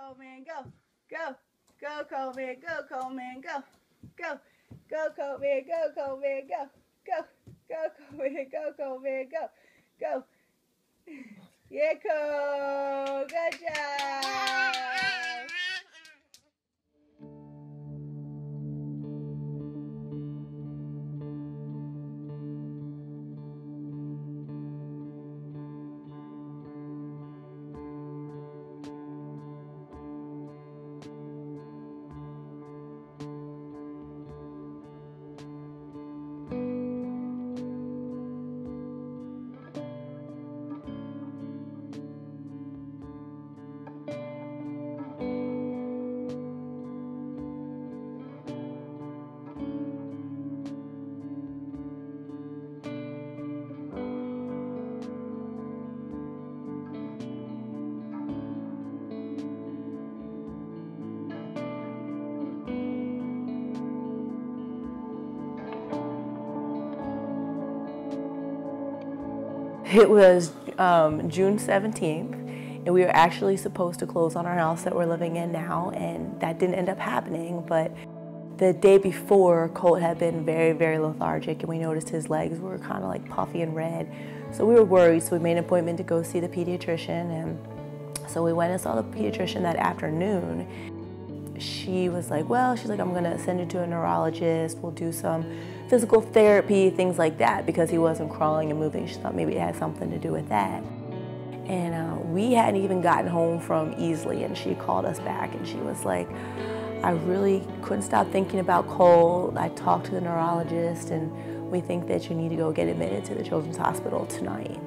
Coleman, go. Go. Go, Coleman, go, Coleman, go. Go. Go, Coleman, go, Coleman, go. Go. Go, Coleman, go, Coleman, go. Go. Yeah, Cole. Good job. It was June 17th, and we were actually supposed to close on our house that we're living in now, and that didn't end up happening. But the day before, Colt had been very, very lethargic, and we noticed his legs were kind of like puffy and red. So we were worried, so we made an appointment to go see the pediatrician, and so we went and saw the pediatrician that afternoon. She was like, well, she's like, I'm gonna send you to a neurologist, we'll do some physical therapy, things like that, because he wasn't crawling and moving. She thought maybe it had something to do with that. And we hadn't even gotten home from Easley, and she called us back and she was like, I really couldn't stop thinking about Colt. I talked to the neurologist and we think that you need to go get admitted to the Children's Hospital tonight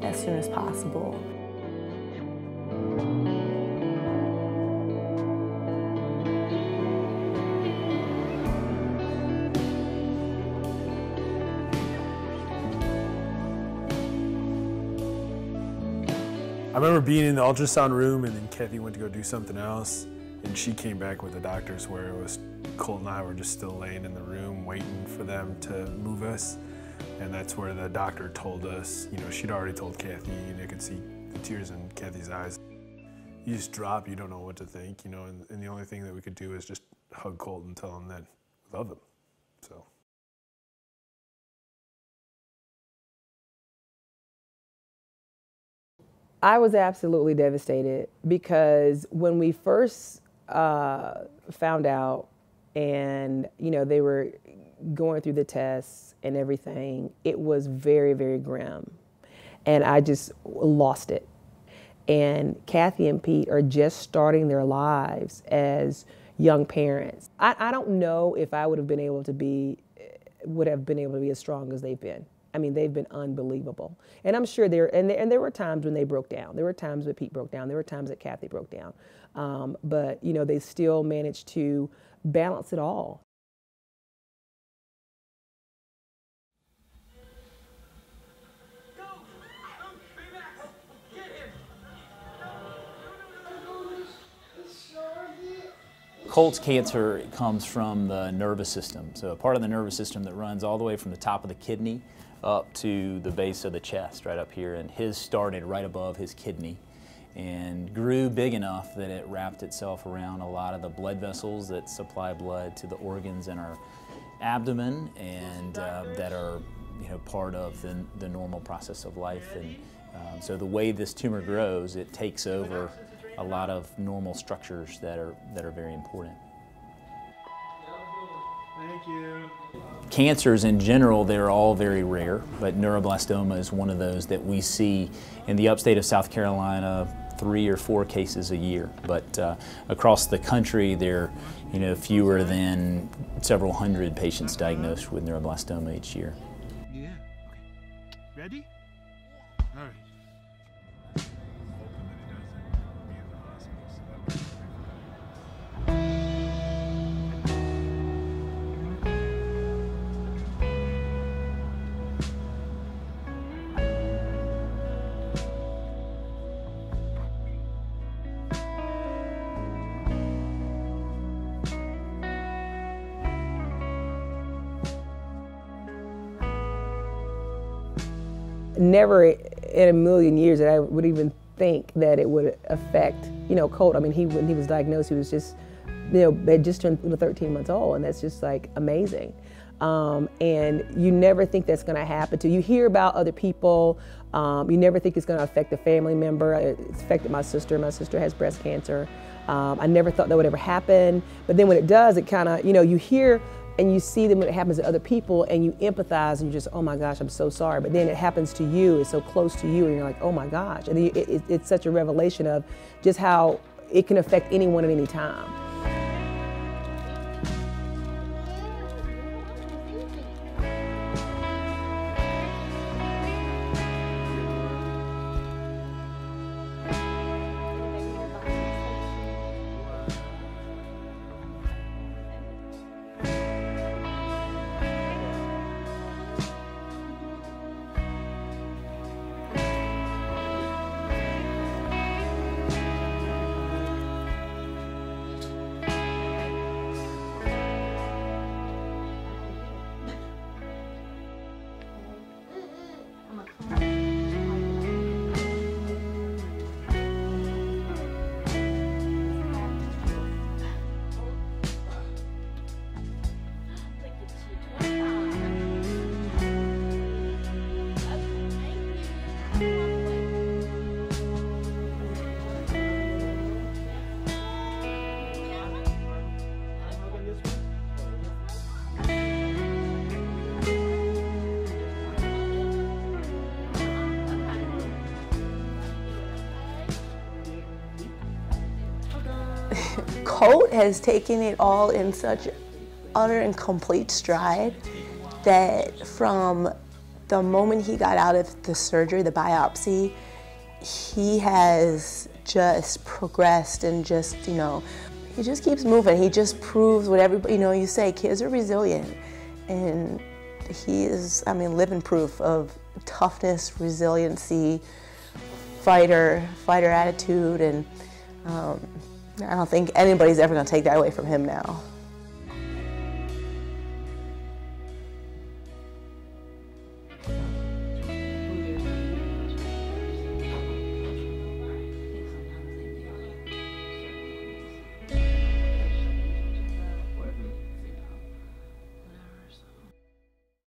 as soon as possible. I remember being in the ultrasound room, and then Kathy went to go do something else, and she came back with the doctors where it was Colt and I were just still laying in the room waiting for them to move us. And that's where the doctor told us, you know, she'd already told Kathy, and I could see the tears in Kathy's eyes. You just drop, you don't know what to think, you know, and the only thing that we could do is just hug Colt and tell him that we love him, so. I was absolutely devastated because when we first found out and, you know, they were going through the tests and everything, it was very, very grim. And I just lost it. And Kathy and Pete are just starting their lives as young parents. I don't know if I would have been able to be as strong as they've been. I mean, they've been unbelievable. And I'm sure there were times when they broke down. There were times that Pete broke down. There were times that Kathy broke down. But, you know, they still managed to balance it all. Colt's cancer comes from the nervous system. So a part of the nervous system that runs all the way from the top of the kidney up to the base of the chest, right up here. And his started right above his kidney and grew big enough that it wrapped itself around a lot of the blood vessels that supply blood to the organs in our abdomen and that are, you know, part of the normal process of life. And so the way this tumor grows, it takes over a lot of normal structures that are very important. Thank you. Cancers in general, they're all very rare, but neuroblastoma is one of those that we see in the upstate of South Carolina, 3 or 4 cases a year. But across the country, there are, you know, fewer than several hundred patients diagnosed with neuroblastoma each year. Yeah. Okay. Ready? All right. Never in a million years that I would even think that it would affect, you know, Colt. I mean, when he was diagnosed, he was just, you know, had just turned 13 months old, and that's just like amazing. And you never think that's going to happen to you. You hear about other people. You never think it's going to affect a family member. It's affected my sister. My sister has breast cancer. I never thought that would ever happen. But then when it does, it kind of, you know, you hear and you see them when it happens to other people, and you empathize, and you just, oh my gosh, I'm so sorry. But then it happens to you, it's so close to you, and you're like, oh my gosh. And it's such a revelation of just how it can affect anyone at any time. Colt has taken it all in such utter and complete stride that from the moment he got out of the surgery, the biopsy, he has just progressed and just, you know, he just keeps moving. He just proves what everybody, you know, you say kids are resilient, and he is, I mean, living proof of toughness, resiliency, fighter attitude, and I don't think anybody's ever going to take that away from him now.